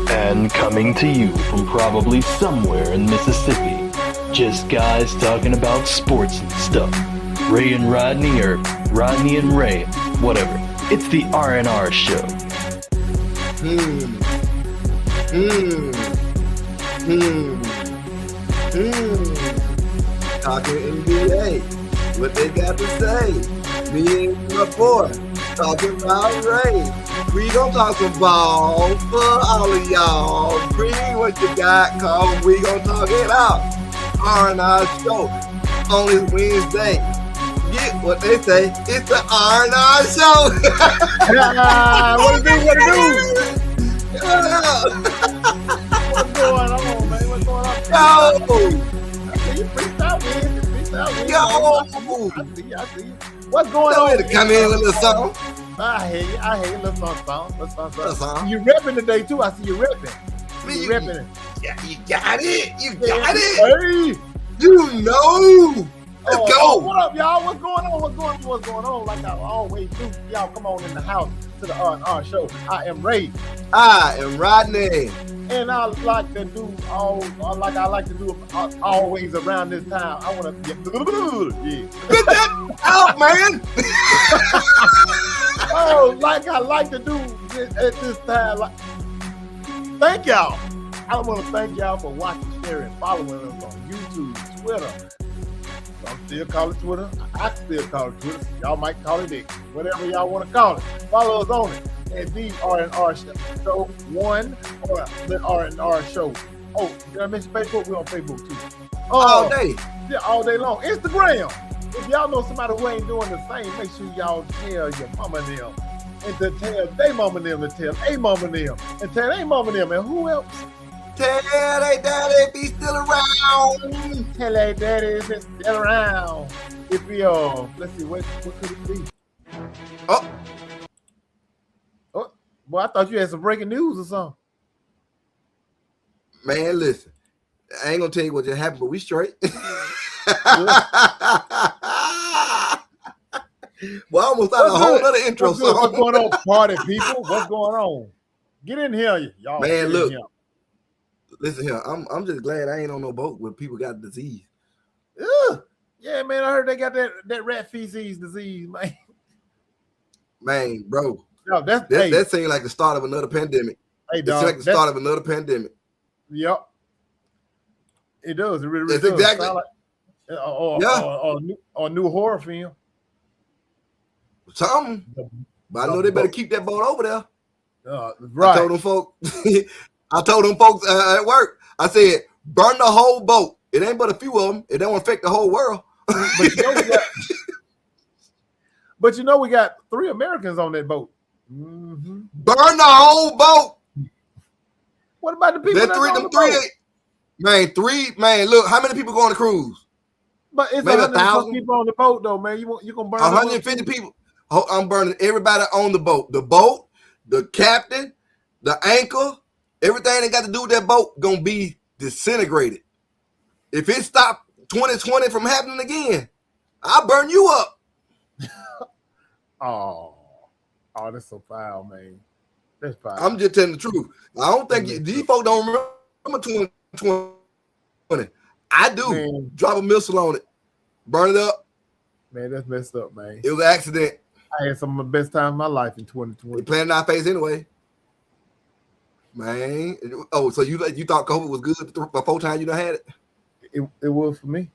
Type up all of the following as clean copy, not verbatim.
And coming to you from probably somewhere in Mississippi, just guys talking about sports and stuff. Ray and Rodney, or Rodney and Ray, whatever. It's the R&R show. Talking NBA, what they got to say. Me and my boy talking about Ray. We gonna talk some ball for all of y'all. Bring what you got, cause we gonna talk it out. R&R show on this Wednesday. Get what they say. It's the R&R show. What it do? What's going on, man? What's going on? Yo. You freestyle with. Yo. I see you. What's going on? To come in with a little something. I hear you. Let's Little song. You repping today too. I see you repping. You repping it. Yeah, you got it. You got it. Hey. You know. Let's go. What up, y'all? What's going on? Like I always do. Y'all come on in the house to the R&R show. I am Ray. I am Rodney. And I like to do always around this time. I want to get Get that out, man. like I like to do at this time. Like, thank y'all. I want to thank y'all for watching, sharing, following us on YouTube, Twitter. I'm still calling Twitter. I still call it Twitter. Y'all might call it X. Whatever y'all want to call it. Follow us on it. And the R&R show 1 or the R&R show. Oh, did I mention Facebook? We're on Facebook too. All day. Yeah, all day long. Instagram. If y'all know somebody who ain't doing the same, make sure y'all tell your mama and them. And to tell they mama and them, and tell a mama and them, and tell a mama and them. And who else? Tell they daddy if he's still around. Tell a daddy if it's still around. If we let's see, what could it be? Oh, boy, I thought you had some breaking news or something. Man, listen. I ain't gonna tell you what just happened, but we straight. Well, I almost thought a whole other intro song. What's going on, party people? What's going on? Get in here, y'all. Man, look. Listen here. I'm just glad I ain't on no boat where people got disease. Ugh. Yeah, man. I heard they got that rat feces disease, man. Man, bro. No, that seemed like the start of another pandemic. Hey, it dog. seemed like the start of another pandemic. Yep. It does. It really That's does. exactly. Or new horror film. Something. But I know they better keep that boat over there. Right. I told them folks at work, I said, burn the whole boat. It ain't but a few of them. It don't affect the whole world. But you know we got 3 Americans on that boat. Mm-hmm. Burn the whole boat. What about the people? Man, look, how many people go on the cruise? But it's maybe 100 people on the boat, though, man. You gonna burn 150 people? Oh, I'm burning everybody on the boat. The boat, the captain, the anchor, everything that got to do with that boat gonna be disintegrated. If it stopped 2020 from happening again, I'll burn you up. Oh, that's so foul, man. That's foul. I'm just telling the truth. I don't think these folks don't remember 2020. I do. Man. Drop a missile on it. Burn it up. Man, that's messed up, man. It was an accident. I had some of the best time of my life in 2020. They playing in our face anyway. Man. Oh, so you thought COVID was good the 4 times you done had it? It was for me.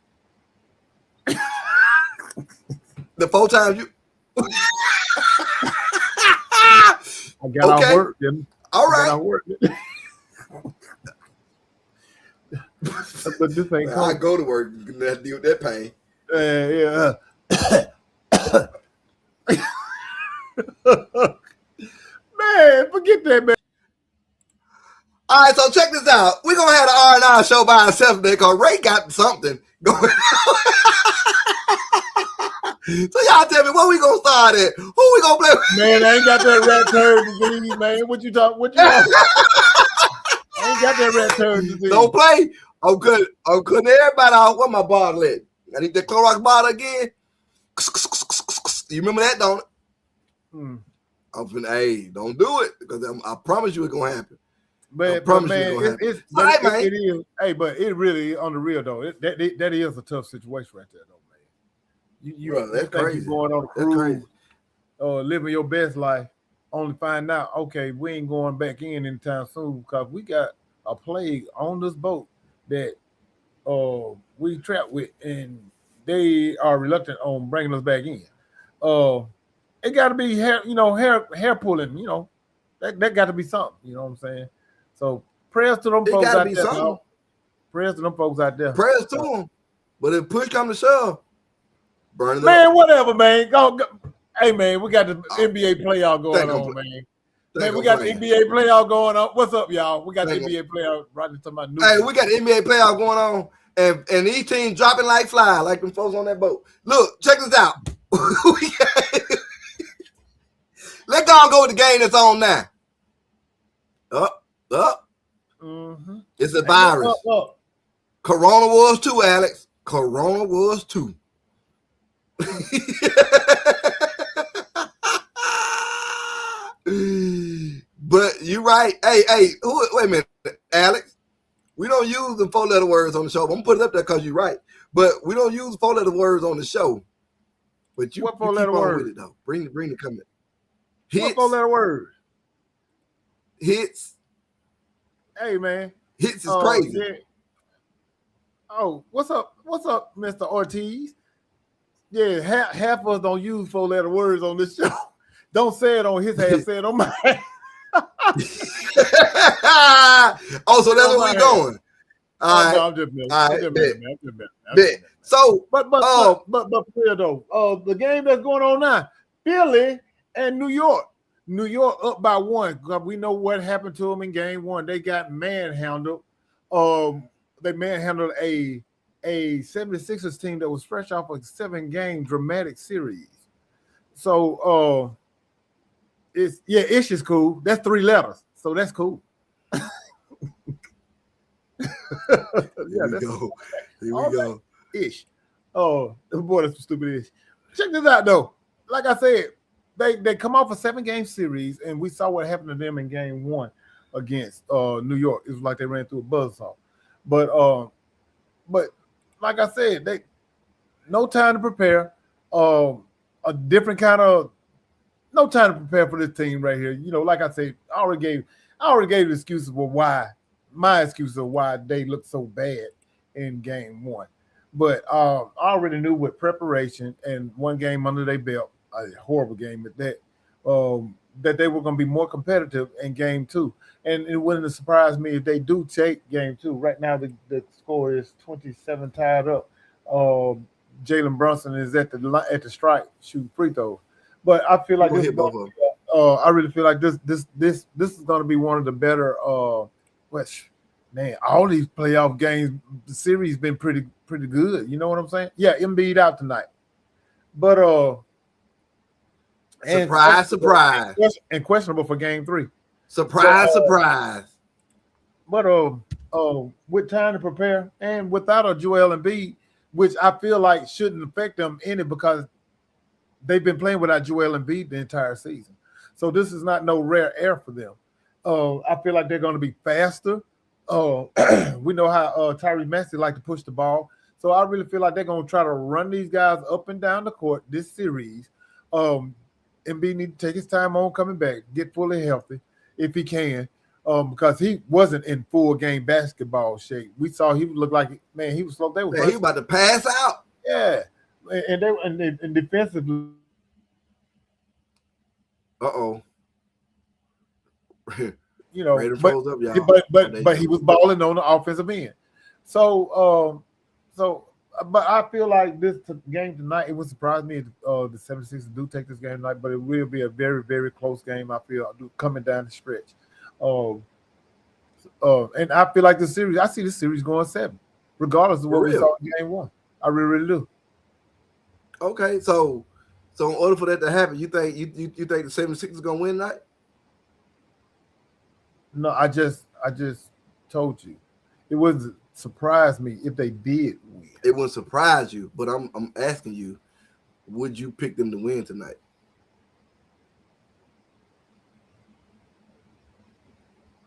The 4 times you... I got out work. All right. But this ain't I go to work and have to deal with that pain. Yeah. Man, forget that, man. All right, so check this out. We're going to have the R&R show by ourselves today because Ray got something going on. So y'all tell me, what we going to start at? Who we going to play with? Man, I ain't got that rat turd disease, man. What you talking? I ain't got that rat turd disease. Don't play. I'm good. I'm cutting everybody off. Where my bottle at? I need that Clorox bottle again. You remember that, don't it? Hmm. I'm finna, hey, don't do it because I promise you it's gonna happen. But man, it's all right, man. It is. Hey, but it really on the real though. That is a tough situation right there, though, man. You think crazy. you going on a cruise, living your best life, only find out okay we ain't going back in anytime soon because we got a plague on this boat that we trapped with, and they are reluctant on bringing us back in. It got to be hair pulling. That got to be something. You know what I'm saying? So prayers to them folks out there. Y'all. Prayers to them folks out there. Prayers to them. But if push come to shove, burn it man, up. whatever, man. Go. Hey, man, we got the NBA playoff going on, man. Man, we got the NBA playoff going on. What's up, y'all? We got the NBA playoff. Right talking about hey, we got the NBA playoff going on, and these teams dropping like fly, like them folks on that boat. Look, check this out. Let's go with the game that's on now. Up. Mm-hmm. It's a virus. Up. Corona was too, Alex. Corona was too. But you're right. Hey, wait a minute, Alex. We don't use the 4-letter words on the show. I'm gonna put it up there because you're right. But we don't use 4-letter words on the show. But you, what 4-letter words? With it though. Bring the comment. What 4-letter words? Hits. Hey, man. Hits is crazy. Yeah. Oh, what's up, Mr. Ortiz? Yeah, half of us don't use 4-letter words on this show. Don't say it on his half, say it on mine. Oh, so that's where we going. All right. No, I'm just bet. So, but for real though, the game that's going on now, Philly and New York. New York up by 1. We know what happened to them in game 1. They got manhandled. They manhandled a 76ers team that was fresh off a 7-game dramatic series. So ish is cool. That's 3 letters. So that's cool. Here we go. Ish. Oh, boy, that's stupid ish. Check this out though. Like I said, they come off a 7-game series, and we saw what happened to them in game 1 against New York. It was like they ran through a buzzsaw. But like I said, they no time to prepare. A different kind of no time to prepare for this team right here. Like I said, I already gave excuses for why my excuses of why they looked so bad in game 1. But I already knew with preparation and 1 game under their belt, a horrible game at that, that they were going to be more competitive in game 2. And it wouldn't have surprised me if they do take game 2. Right now, the score is 27 tied up. Jalen Brunson is at the strike shooting free throws. But I feel like I really feel like this is going to be one of the better. Man, all these playoff games, the series been pretty good. You know what I'm saying? Yeah, Embiid out tonight, but surprise, and questionable for game 3. Surprise. But with time to prepare and without a Joel Embiid, which I feel like shouldn't affect them any because they've been playing without Joel Embiid the entire season. So this is not no rare air for them. I feel like they're going to be faster. We know how Tyrese Maxey like to push the ball. So I really feel like they're going to try to run these guys up and down the court this series. Embiid need to take his time on coming back, get fully healthy if he can, because he wasn't in full game basketball shape. We saw he looked like, man, he was slow. He was about to pass out. Yeah. And defensively. Uh-oh. But he was balling on the offensive end. So but I feel like this game tonight, it would surprise me if the 76ers do take this game tonight, but it will be a very, very close game, I feel, coming down the stretch. And I feel like I see this series going 7, regardless of what we saw in game 1. I really, really do. Okay, so in order for that to happen, you think the 76ers are gonna win tonight? No, I just told you. It wouldn't surprise me if they did win. It wouldn't surprise you, but I'm asking you, would you pick them to win tonight?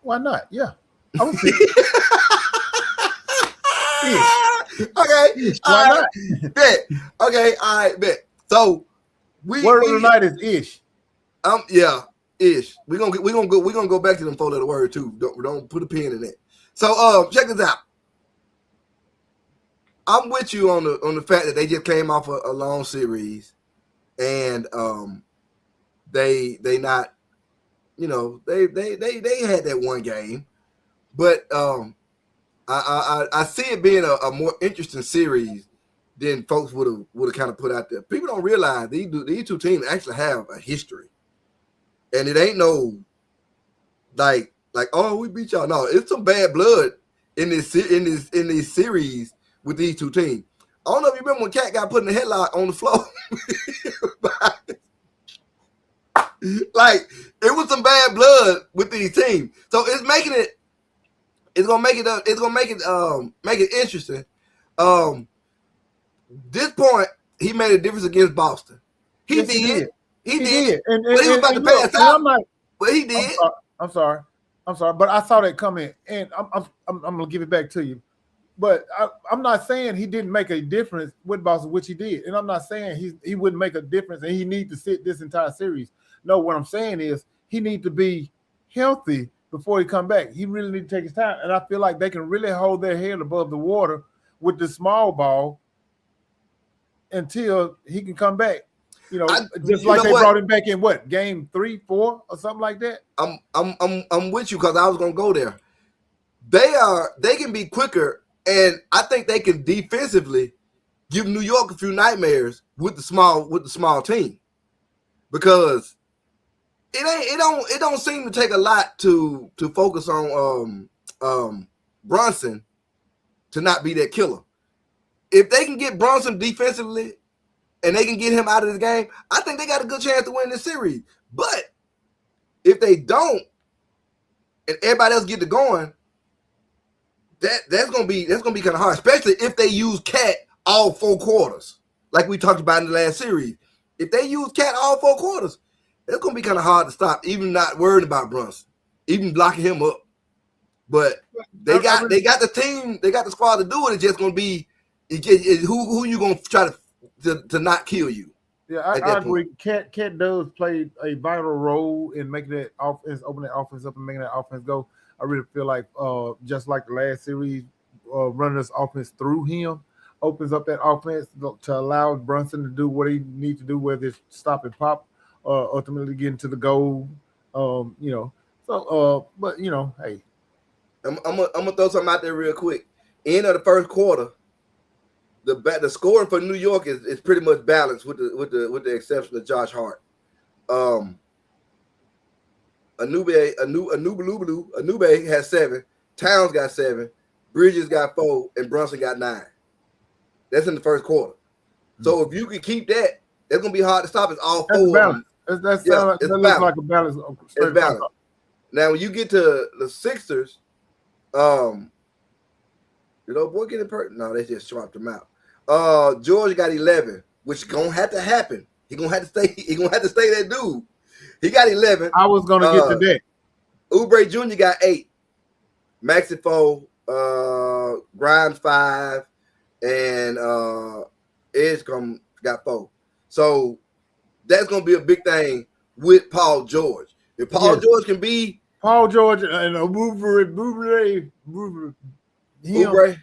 Why not? Yeah. I would pick Okay. Why not? Bet. Okay. All right. Bet. So word of the night is ish. Yeah, ish. We're gonna go back to them 4-letter word too. Don't put a pin in it. So check this out. I'm with you on the fact that they just came off a long series, and they not, you know, they had that one game, but I see it being a more interesting series than folks would have kind of put out there. People don't realize these two teams actually have a history, and it ain't no like oh, we beat y'all. No, it's some bad blood in this series with these two teams. I don't know if you remember when Cat got put in the headlock on the floor. Like, it was some bad blood with these teams. So it's gonna make it interesting. This point, he made a difference against Boston. He did. He did. But he was about to pass out. But he did. I'm sorry. But I saw that coming, and I'm gonna give it back to you. But I'm not saying he didn't make a difference with Boston, which he did, and I'm not saying he wouldn't make a difference and he needs to sit this entire series. No, what I'm saying is he needs to be healthy before he come back. He really needs to take his time, and I feel like they can really hold their head above the water with the small ball until he can come back. You know, just like they brought him back in what, game 3, 4, or something like that. I'm with you because I was gonna go there. They can be quicker, and I think they can defensively give New York a few nightmares with the small team, because it don't seem to take a lot to focus on Brunson to not be that killer. If they can get Brunson defensively and they can get him out of the game, I think they got a good chance to win this series. But if they don't, and everybody else get to going, that's gonna be kind of hard, especially if they use Cat all 4 quarters, like we talked about in the last series. If they use Cat all 4 quarters, it's gonna be kind of hard to stop, even not worried about Brunson, even blocking him up. But they got the team, they got the squad to do it. It's just gonna be who you gonna try to not kill you. Yeah, I agree. Cat does play a vital role in making that offense, opening that offense up and making that offense go. I really feel like just like the last series, running this offense through him opens up that offense to allow Brunson to do what he needs to do, whether it's stop and pop, ultimately getting to the goal. You know, so but you know, hey, I'm gonna throw something out there real quick. End of the first quarter, the scoring for New York is pretty much balanced with the exception of Josh Hart. Anube has 7, Towns got 7, Bridges got 4, and Brunson got 9. That's in the first quarter. So if you can keep that, it's gonna be hard to stop. It's all 4. That looks like a balance. It's balanced. Now when you get to the Sixers, boy getting hurt? No, they just swapped him out. George got 11, which gonna have to happen. He gonna have to stay that dude. He got 11. I was gonna get to that. Oubre Jr. got 8. Maxey 4, Grimes 5, and Edgecombe got 4. So that's gonna be a big thing with Paul George. If Paul George can be Paul George and Oubre Jr.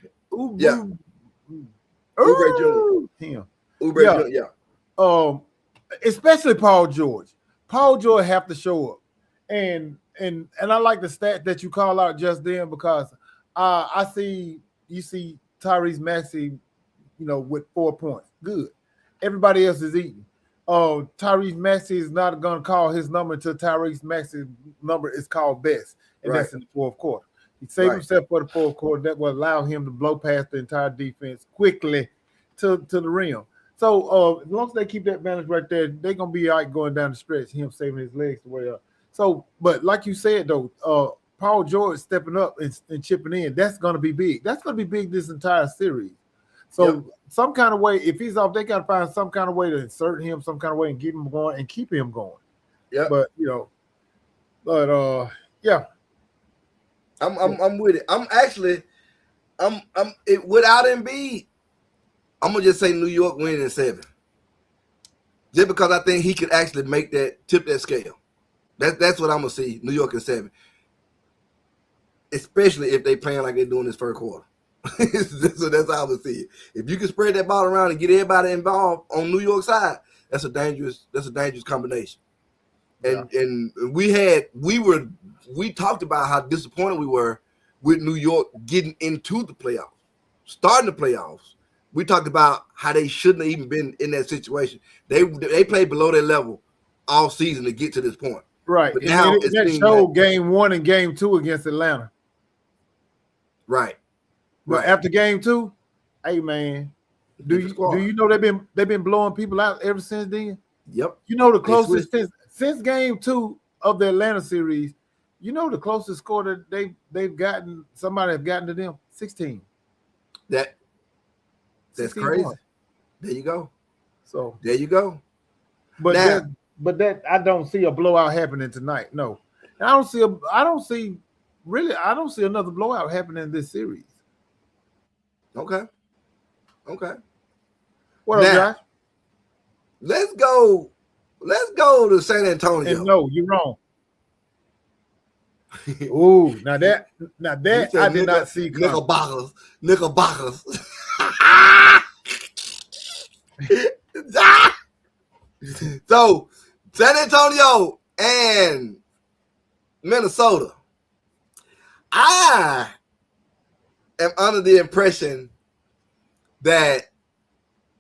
Especially Paul George. Paul George have to show up, and I like the stat that you call out just then, because you see Tyrese Maxey, with 4 points. Good. Everybody else is eating. Tyrese Maxey is not going to call his number until Tyrese Maxey's number is called best, and that's in the fourth quarter. He saved himself for the fourth quarter. That will allow him to blow past the entire defense quickly to the rim. So as long as they keep that balance right there, they're going to be all right going down the stretch, him saving his legs the way up. So, but like you said, though, Paul George stepping up and chipping in, that's going to be big. That's going to be big this entire series. So some kind of way, if he's off, they got to find some kind of way to insert him, some kind of way and keep him going and keep him going. Yeah. But yeah. I'm with it. Without Embiid, I'm gonna just say New York win in 7. Just because I think he could actually tip that scale. That's what I'm gonna see. New York in 7. Especially if they playing like they're doing this first quarter. So that's how I would see it. If you can spread that ball around and get everybody involved on New York side, that's a dangerous combination. And we talked about how disappointed we were with New York getting into the playoffs, starting the playoffs. We talked about how they shouldn't have even been in that situation. They played below their level all season to get to this point. Right. But now it showed game 1 and game 2 against Atlanta. Right. But after game 2, hey man, do you know they've been blowing people out ever since then? Yep. You know the closest since game 2 of the Atlanta series, you know the closest score that they've gotten, somebody have gotten to them, 16. That's 16 crazy. points. There you go. So there you go. But that I don't see a blowout happening tonight. No. And I don't see another blowout happening in this series. Okay. What up, Josh? Let's go to San Antonio. And no, you're wrong. Ooh, now that I did not see. Knickerbockers. So San Antonio and Minnesota. I am under the impression that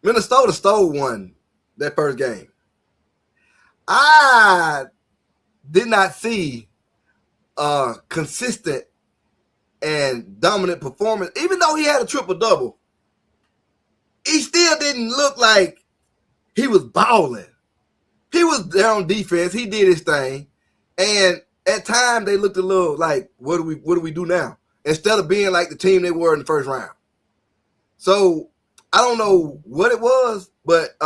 Minnesota stole one that first game. I did not see a consistent and dominant performance. Even though he had a triple-double, he still didn't look like he was balling. He was there on defense. He did his thing. And at times they looked a little like, what do we do now? Instead of being like the team they were in the first round. So I don't know what it was, but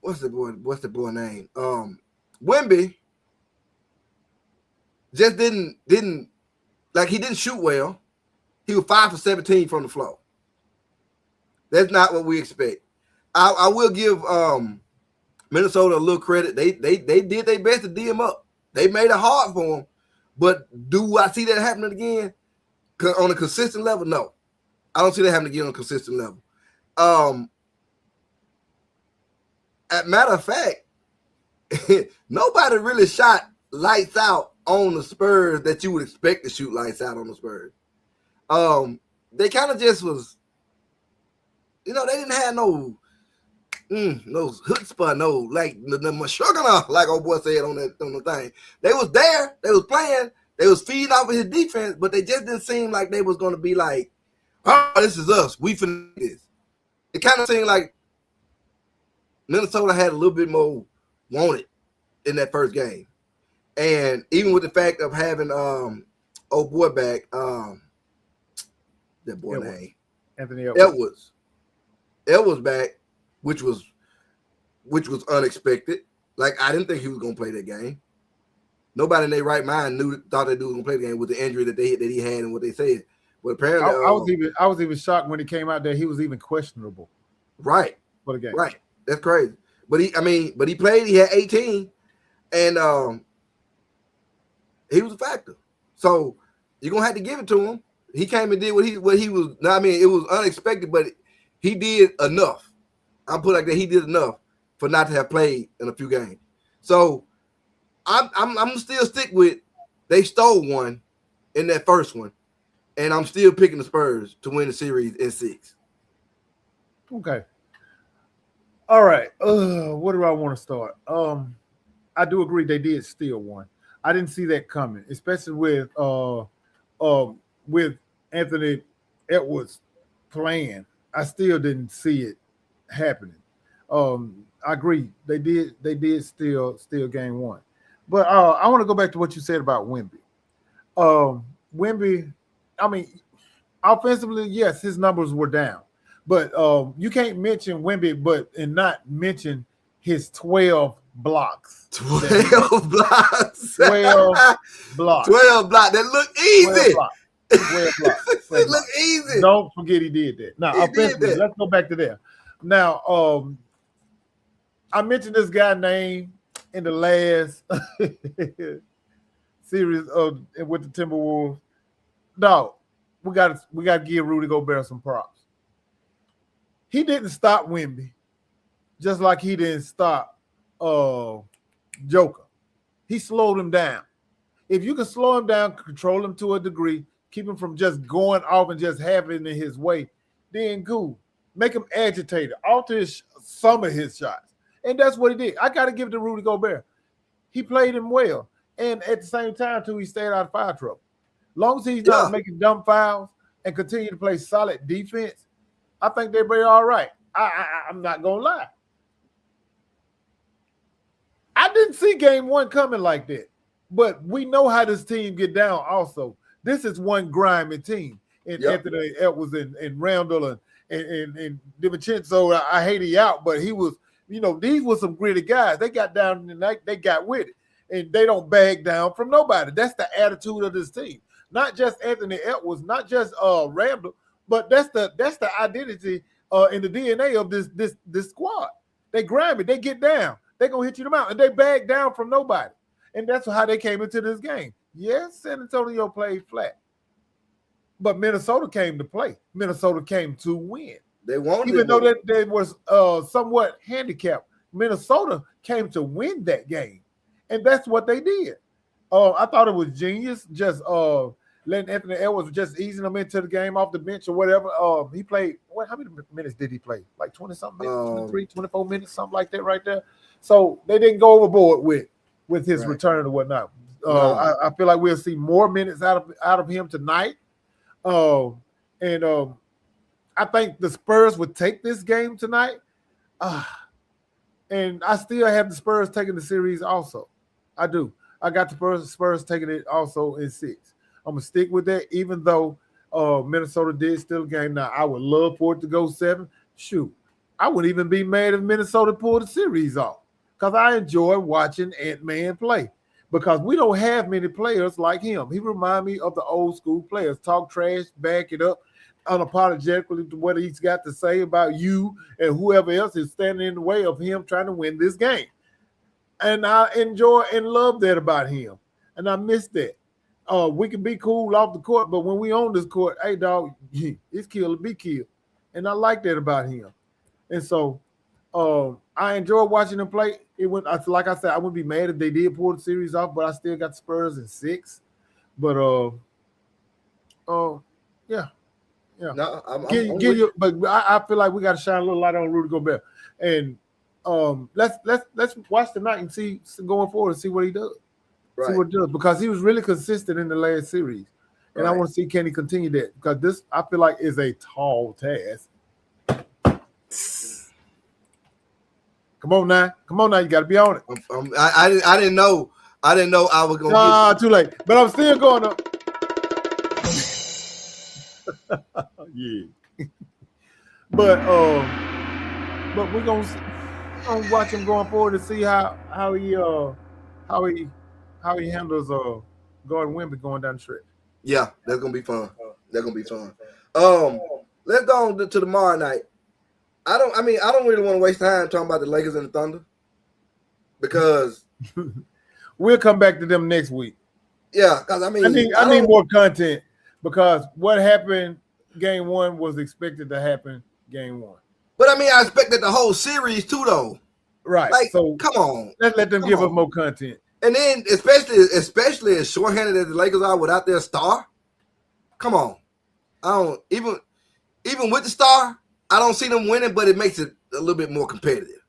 what's the boy name? Wemby just didn't he didn't shoot well. He was 5 for 17 from the floor. That's not what we expect. I will give Minnesota a little credit. They did their best to D him up. They made it hard for him. But do I see that happening again on a consistent level? No. I don't see that happening again on a consistent level. As a matter of fact, nobody really shot lights out on the Spurs that you would expect to shoot lights out on the Spurs. They kind of just was, they didn't have no chutzpah, no like the mashugana, like old boy said on the thing. They was there, they was playing, they was feeding off of his defense, but they just didn't seem like they was going to be like, oh, this is us, we finna this. It kind of seemed like Minnesota had a little bit more wanted in that first game. And even with the fact of having old boy back, that boy name Anthony Edwards back, which was unexpected. Like I didn't think he was gonna play that game. Nobody in their right mind thought that dude was gonna play the game with the injury that he had and what they said. But apparently, I was even shocked when he came out there. He was even questionable. Right for the game. Right, that's crazy. But he played. He had 18, and he was a factor. So you're gonna have to give it to him. He came and did what he was. It was unexpected, but he did enough. I'll put it like that. He did enough for not to have played in a few games. So I'm still stick with they stole one in that first one, and I'm still picking the Spurs to win the series in 6. Okay. All right. What do I want to start? I do agree they did steal one. I didn't see that coming, especially with Anthony Edwards playing. I still didn't see it happening. I agree. They did steal game 1. But I want to go back to what you said about Wemby. Wemby, offensively, yes, his numbers were down. But you can't mention Wemby and not mention his 12 blocks. 12 blocks. 12 blocks. 12 blocks. That look easy. 12 blocks. It look easy. Don't forget he did that. Now, offensively, let's go back to there. Now, I mentioned this guy's name in the last series with the Timberwolves. Dog, we got to give Rudy Gobert some props. He didn't stop Wemby, just like he didn't stop Joker. He slowed him down. If you can slow him down, control him to a degree, keep him from just going off and just having it his way, then cool. Make him agitated. Alter some of his shots. And that's what he did. I got to give it to Rudy Gobert. He played him well. And at the same time, too, he stayed out of foul trouble. Long as he's not making dumb fouls and continue to play solid defense, I think they'll be all right. I'm not going to lie. I didn't see game one coming like that. But we know how this team get down also. This is one grimy team. And Anthony Edwards and Randall and DiVincenzo, I hate he out, but he was, these were some gritty guys. They got down and they got with it. And they don't bag down from nobody. That's the attitude of this team. Not just Anthony Edwards, not just Randall, but that's the identity in the DNA of this squad. They grab it, they get down, they gonna hit you the mountain, and they bag down from nobody. And that's how they came into this game. Yes, San Antonio played flat, but Minnesota came to play. Minnesota came to win. They wanted, even though they was somewhat handicapped. Minnesota came to win that game, and that's what they did. I thought it was genius, just letting Anthony Edwards just easing them into the game off the bench or whatever. He played, how many minutes did he play? Like 20-something minutes, 23, 24 minutes, something like that right there. So they didn't go overboard with his return or whatnot. I feel like we'll see more minutes out of him tonight. And I think the Spurs would take this game tonight. And I still have the Spurs taking the series also. I do. I got the Spurs taking it also in 6. I'm going to stick with that, even though Minnesota did steal a game. Now, I would love for it to go 7. Shoot, I wouldn't even be mad if Minnesota pulled the series off because I enjoy watching Ant-Man play because we don't have many players like him. He reminds me of the old school players. Talk trash, back it up, unapologetically to what he's got to say about you and whoever else is standing in the way of him trying to win this game. And I enjoy and love that about him. And I miss that. We can be cool off the court, but when we on this court, hey, dog, it's kill or be killed. And I like that about him. And so I enjoy watching him play. Like I said, I wouldn't be mad if they did pull the series off, but I still got the Spurs in 6. But, yeah. No, but I feel like we got to shine a little light on Rudy Gobert. And let's watch tonight and see going forward and see what he does. Right. See what he does because he was really consistent in the last series, and I want to see can he continue that because this I feel like is a tall task. Come on now, you got to be on it. I didn't know I was gonna. Nah, too late, but I'm still going up. Yeah, but we're gonna watch him going forward to see how he handles Gordon Wemby going down the stretch. Yeah, that's gonna be fun. Let's go on to tomorrow night. I don't really want to waste time talking about the Lakers and the Thunder because we'll come back to them next week. Yeah, because I need more content because what happened game 1 was expected to happen game 1. But I expected the whole series too, though. Right. Like, so come on. Let's let them give us more content. And then, especially as shorthanded as the Lakers are without their star, come on. I don't even with the star, I don't see them winning, but it makes it a little bit more competitive.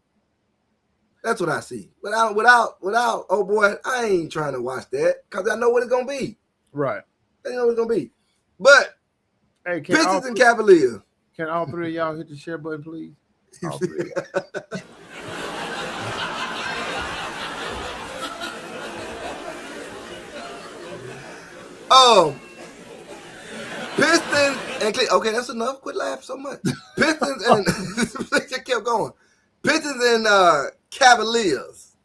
That's what I see. Without, oh boy, I ain't trying to watch that because I know what it's gonna be. Right. I know what it's gonna be. But hey, Pistons and Cavaliers. Can all 3 of y'all hit the share button, please? All 3 of y'all. Pistons Okay, that's enough. Quit laughing so much. Pistons and just kept going. Pistons and Cavaliers.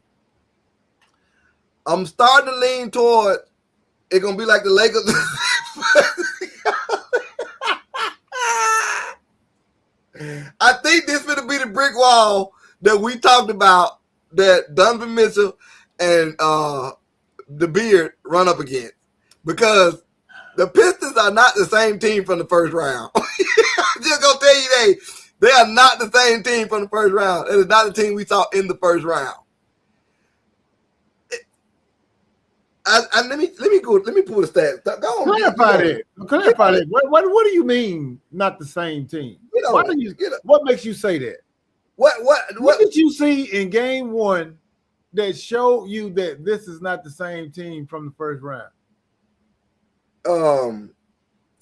I'm starting to lean toward it's gonna be like the Lakers. I think this gonna be the brick wall that we talked about that Donovan Mitchell and the Beard run up against, because the Pistons are not the same team from the first round. I'm just gonna tell you they are not the same team from the first round. It is not the team we saw in the first round. Let me pull the stats. Go on, clarify that. What do you mean not the same team? What makes you say that? What did you see in game one that showed you that this is not the same team from the first round?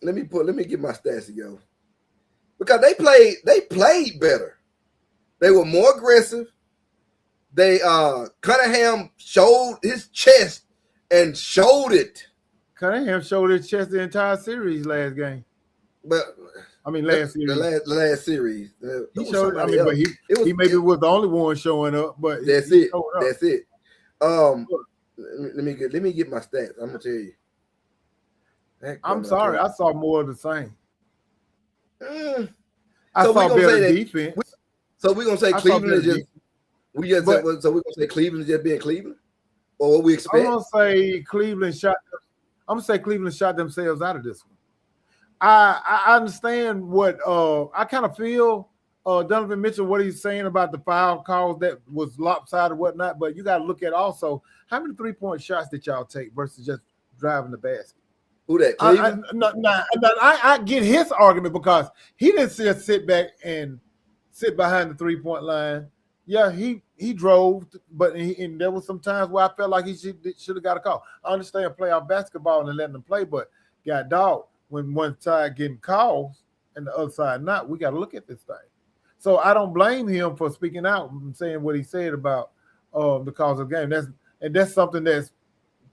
Let me get my stats together. Because they played better. They were more aggressive. They Cunningham showed his chest and showed it. Cunningham showed his chest the entire series last game. But I mean last series. The last series. He showed. I mean, but he maybe was the only one showing up. But that's it. That's it. Let me get my stats. I'm gonna tell you. I'm sorry, I saw more of the same. I so saw better defense. So we're gonna say Cleveland is just. So we're gonna say Cleveland is just being Cleveland, or what we expect. I'm gonna say Cleveland shot themselves out of this one. I understand what I kind of feel Donovan Mitchell, what he's saying about the foul calls that was lopsided and whatnot, but you got to look at also how many 3-point shots did y'all take versus just driving the basket. Who that? Cleveland? I get his argument because he didn't just sit back and sit behind the 3-point line. Yeah, he drove, but and there was some times where I felt like he should have got a call. I understand playoff basketball and letting them play, but got dog when one side getting calls and the other side not. We got to look at this thing. So I don't blame him for speaking out and saying what he said about the cause of the game. That's something that's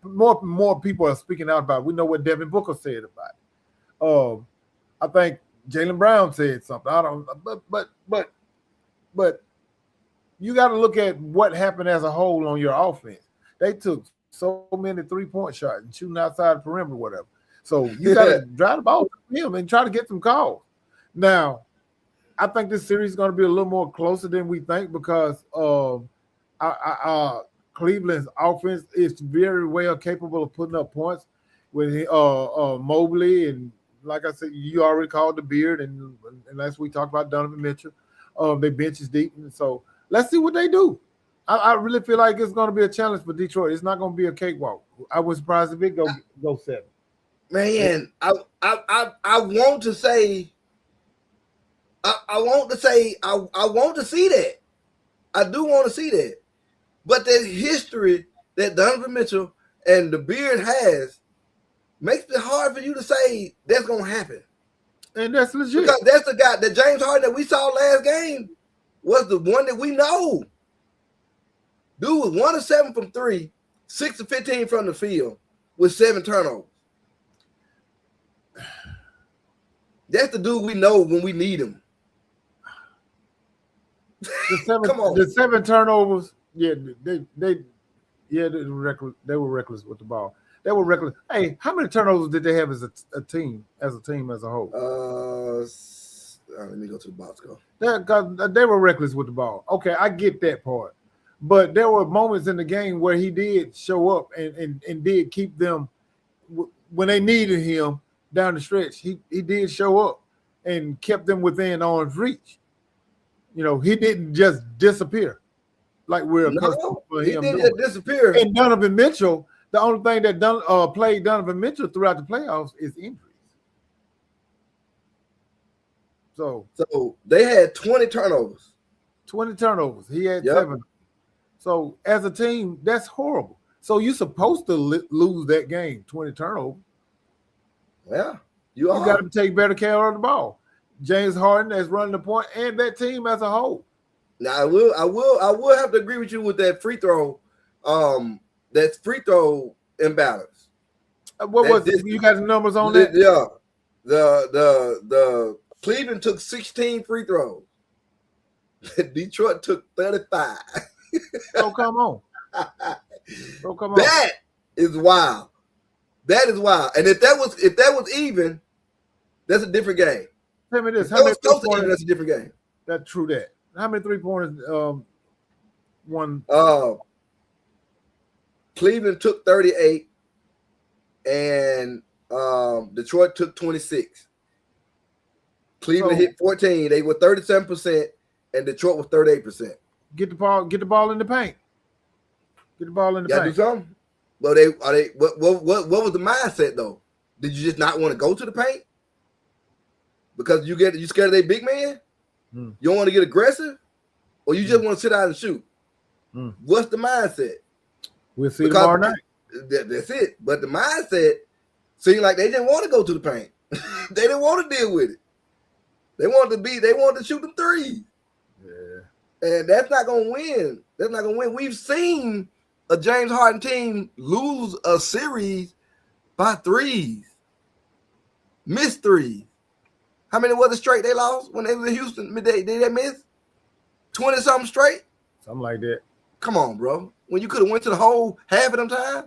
more people are speaking out about. We know what Devin Booker said about it. I think Jaylen Brown said something. I don't, but you got to look at what happened as a whole on your offense. They took so many 3-point shots and shooting outside the perimeter, whatever. So you got to drive the ball to him and try to get some calls. Now, I think this series is going to be a little more closer than we think because Cleveland's offense is very well capable of putting up points with Mobley, and like I said, you already called the Beard, and last we talked about Donovan Mitchell. Their bench is deep, and so let's see what they do. I really feel like it's going to be a challenge for Detroit. It's not going to be a cakewalk. I was surprised if it go 7. Man, I want to say. I want to say I want to see that. I do want to see that. But the history that Donovan Mitchell and the Beard has makes it hard for you to say that's going to happen. And that's legit. Because that's the guy, that James Harden that we saw last game was the one that we know. Dude was 1 of 7 from 3, 6 of 15 from the field with 7 turnovers. That's the dude we know when we need him. The 7 turnovers, they were reckless. They were reckless with the ball. They were reckless. Hey, how many turnovers did they have as a team as a whole? Let me go to the box score. They were reckless with the ball. Okay, I get that part. But there were moments in the game where he did show up and did keep them when they needed him down the stretch. He did show up and kept them within arm's reach. You know, he didn't just disappear like we're accustomed for him. He didn't just disappear. And Donovan Mitchell, the only thing that played Donovan Mitchell throughout the playoffs is injuries. So they had 20 turnovers. 20 turnovers. He had 7. So as a team, that's horrible. So you're supposed to lose that game, 20 turnovers. Yeah, you got to take better care of the ball. James Harden is running the point, and that team as a whole. Now I will have to agree with you with that free throw, imbalance. What was it? You got the numbers on that? Yeah, The Cleveland took 16 free throws. Detroit took 35. Oh, come on. Oh, come on. That is wild. That is wild. And if that was even, that's a different game. Tell me this. If that was close to even, that's a different game. That's true. That. How many 3-pointers? One. Cleveland took 38, and Detroit took 26. Cleveland hit 14. They were 37%, and Detroit was 38%. Get the ball in the paint. Get the ball in the paint. Do something. Well, what was the mindset though? Did you just not want to go to the paint because you scared of their big man? You don't want to get aggressive, or you just want to sit out and shoot? What's the mindset? We'll see tomorrow night. That's it. But the mindset seemed like they didn't want to go to the paint. They didn't want to deal with it. They wanted to shoot the threes. Yeah. And that's not gonna win. That's not gonna win. We've seen a James Harden team lose a series by threes. Missed threes. How many was it straight they lost when they were in Houston? Did they miss 20-something straight? Something like that. Come on, bro. When you could have went to the whole half of them time.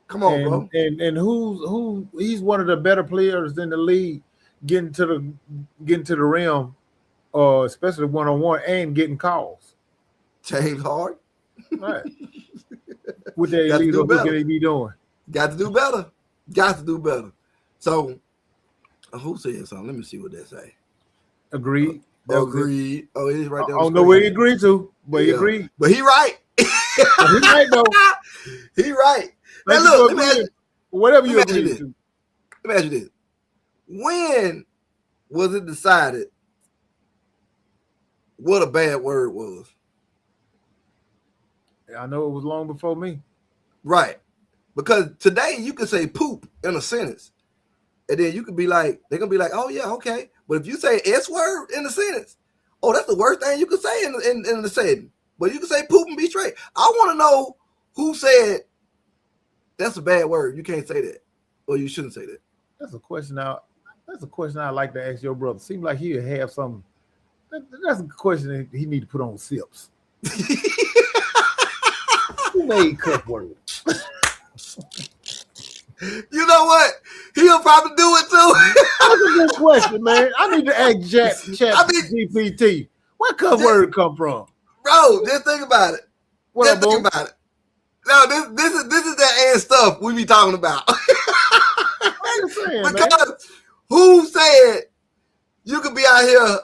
Come on, bro. And he's one of the better players in the league, getting to the rim, especially one-on-one, and getting calls. James Harden. Right. What they be doing? Got to do better. Got to do better. So, who said something? Let me see what they say. Agreed. Agreed. Oh, it is right there. I don't know where he agreed to, but he agreed. But he right. He right though. He right. Now look, whatever you agree to. Let me ask you this. When was it decided what a bad word was? I know it was long before me. Right. Because today you can say poop in a sentence. And then you could be like, they're going to be like, oh, yeah, okay. But if you say S word in a sentence, oh, that's the worst thing you could say in the sentence. But you can say poop and be straight. I want to know who said that's a bad word. You can't say that. Or you shouldn't say that. That's a question I'd like to ask your brother. Seems like he'll have some. That's a question that he need to put on Sips. Who made cup word? You know what? He'll probably do it too. That's a good question, man. I need to ask GPT. Where cup word come from? Bro, just think about it. Think about it. No, this is that ass stuff we be talking about. I'm just saying, because man. Who said you could be out here?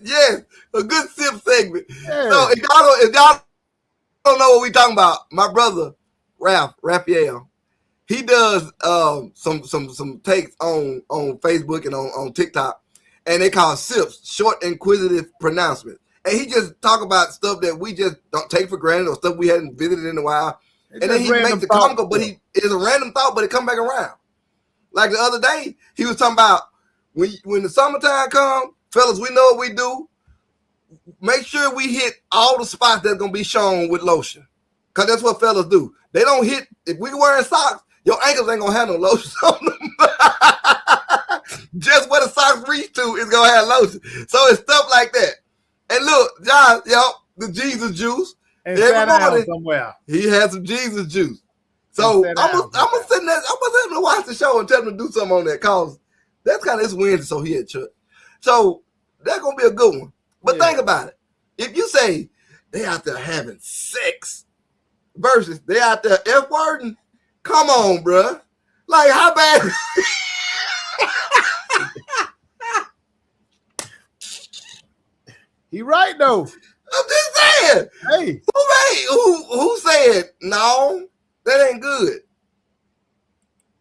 Yes, a good sip segment. Yeah. So if y'all don't know what we talking about, my brother Raphael, he does some takes on Facebook and on TikTok, and they call sips, short inquisitive pronouncements. And he just talk about stuff that we just don't take for granted or stuff we hadn't visited in a while. And then he makes it comical, but it's a random thought, but it come back around. Like the other day, he was talking about when the summertime comes, fellas, we know what we do. Make sure we hit all the spots that's going to be shown with lotion. Because that's what fellas do. They don't hit, if we wearing socks, your ankles ain't going to have no lotion on them. Just where the socks reach to is going to have lotion. So it's stuff like that. And look, John, the Jesus juice. And every morning, somewhere. He had some Jesus juice. So I'm gonna sit there to watch the show and tell him to do something on that, cause that's kind of his Wednesday, so he at church. So that's gonna be a good one. But think about it. If you say they out there having sex versus they out there F-wording, come on, bruh. Like how bad? He right though. I'm just saying. Hey, who said no? That ain't good.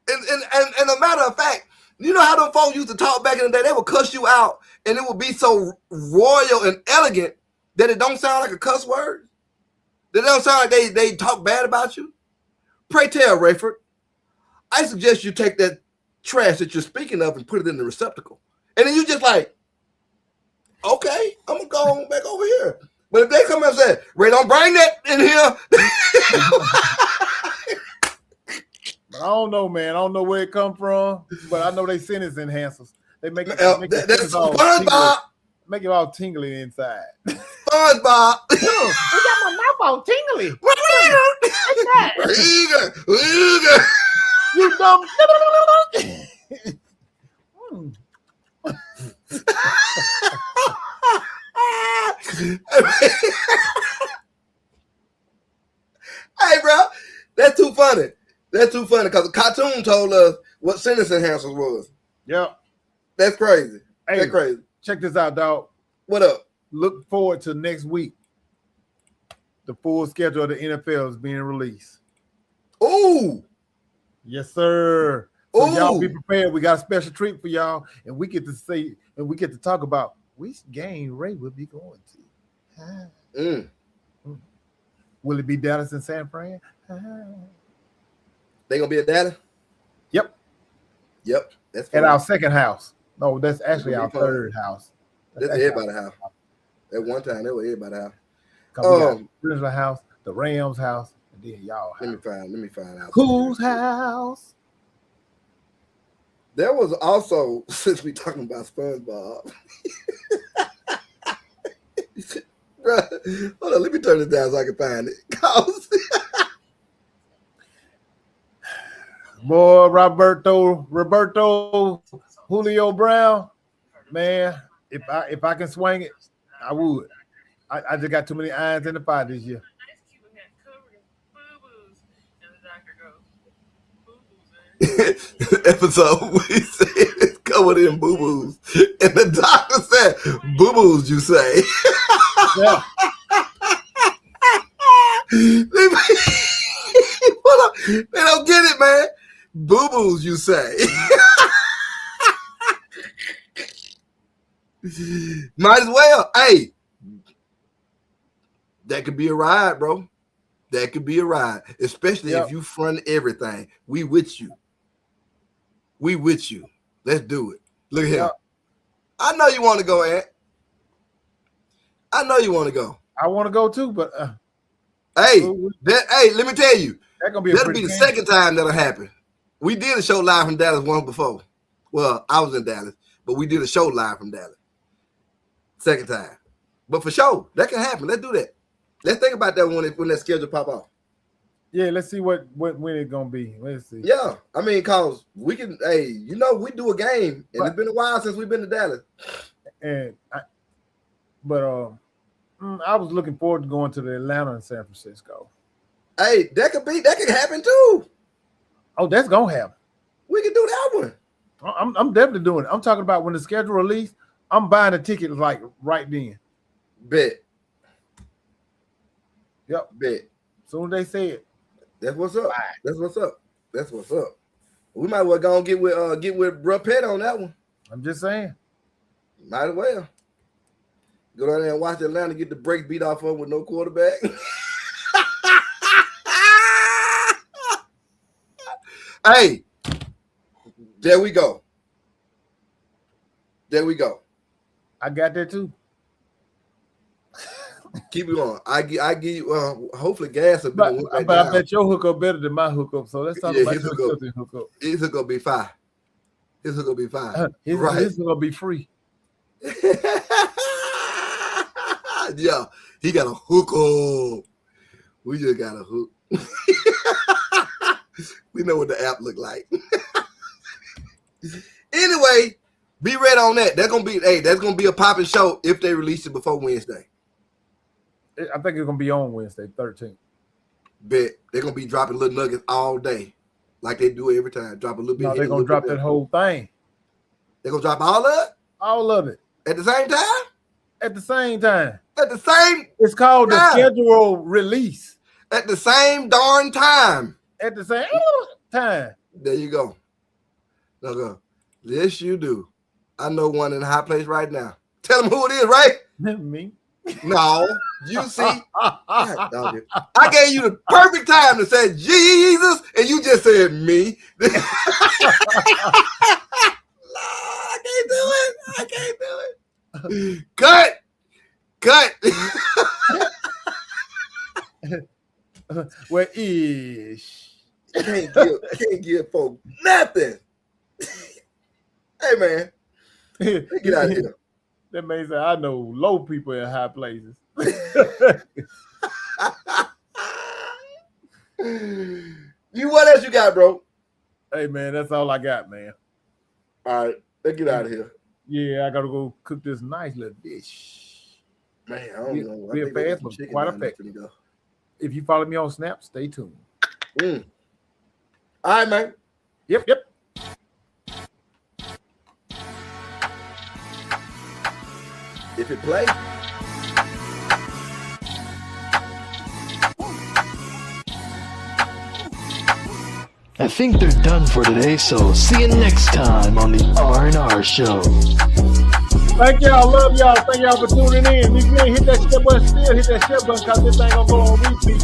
And a matter of fact, you know how them folks used to talk back in the day? They would cuss you out, and it would be so royal and elegant that it don't sound like a cuss word. That don't sound like they talk bad about you. Pray tell, Rayford, I suggest you take that trash that you're speaking of and put it in the receptacle. And then you just like, okay, I'm gonna go back over here. But if they come and say, Ray, don't bring that in here. But I don't know, man. I don't know where it come from, but I know they sentence enhancers. They make it, That's SpongeBob. Make it all tingly inside. SpongeBob. We got my mouth all tingly. What's that? You dumb. Hey, bro, that's too funny. That's too funny because the cartoon told us what sentence enhancers was. Yep. That's crazy. Hey, that's crazy. Check this out, dog. What up? Look forward to next week. The full schedule of the NFL is being released. Ooh. Yes, sir. So Ooh. y'all be prepared. We got a special treat for y'all, and we get to say and we get to talk about which game Ray will be going to. Will it be Dallas and San Fran? They gonna be at Dallas? Yep. That's at our second house. No, that's actually our third house. That's everybody's house. At one time, that was everybody's house. We got the Grizzly house, the Rams house, and then y'all house. Let me find out. Whose house? There was also, since we talking about SpongeBob, bro, hold on, let me turn this down so I can find it. Boy, Roberto Julio Brown, man, if I can swing it, I would. I just got too many irons in the fire this year. Episode we said it's covered in boo-boos. And the doctor said, boo-boos, you say. Yeah. They don't get it, man. Boo-boos, you say. Might as well. Hey, that could be a ride, bro. That could be a ride, especially if you front everything. We with you. We with you. Let's do it. Look here. I know you want to go, Ant. I know you want to go. I want to go too, but hey, let me tell you, that'll be the second time that'll happen. We did a show live from Dallas once before. Well, I was in Dallas, but we did a show live from Dallas. Second time. But for sure, that can happen. Let's do that. Let's think about that when that schedule pop off. Yeah, let's see when it's gonna be. Let's see. Yeah, I mean, cause we can. Hey, we do a game, and it's been a while since we've been to Dallas. And I was looking forward to going to the Atlanta and San Francisco. Hey, that could happen too. Oh, that's gonna happen. We can do that one. I'm definitely doing it. I'm talking about when the schedule released. I'm buying a ticket like right then. Bet. Yep. Bet. Soon as they say it. That's what's up. That's what's up. That's what's up. We might well go and get with Bruh Pett on that one. I'm just saying. Might as well. Go down there and watch Atlanta get the brakes beat off of with no quarterback. Hey, there we go. There we go. I got that too. Keep it on. I give you. Hopefully, gas will be. But I bet your hookup better than my hookup. So let's talk about his hookup. His hookup be fine. His hookup be fine. His hookup be free. Yeah, he got a hookup. We just got a hook. We know what the app look like. Anyway, be ready on that. That's gonna be a popping show if they release it before Wednesday. I think it's gonna be on Wednesday, 13th. Bet they're gonna be dropping little nuggets all day, like they do every time. Drop a little bit. No, they're gonna drop that whole thing. They're gonna drop all of it. All of it at the same time. At the same time. At the same. It's called the schedule release. At the same darn time. At the same time. There you go. Okay. Yes, you do. I know one in a high place right now. Tell them who it is, right? Me. No, you see, I gave you the perfect time to say Jesus, and you just said me. No, I can't do it. Cut. Well, ish. Can't give folks nothing. Hey man, get out of here. That means that I know low people in high places. You what else you got, bro? Hey man, that's all I got, man. All right, let's get out of here. Yeah, I gotta go cook this nice little dish. Man, I don't know. Real fast, but quite effective. If you follow me on Snap, stay tuned. All right, man. Yep. If it play. I think they're done for today, so see you next time on the R&R Show. Thank y'all, love y'all. Thank y'all for tuning in. If you ain't hit that share button, still hit that share button because this thing gonna go on repeat.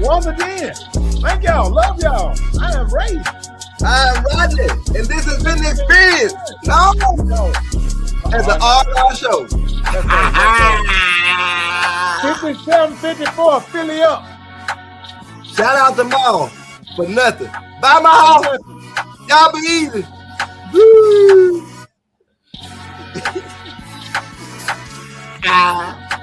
Once again, thank y'all, love y'all. I am Ray. I am Rodney, and this has been the experience. No. As the R&R Show. 57-54, Philly up. Shout out to Maul for nothing. Bye, Maul. Y'all be easy. Woo.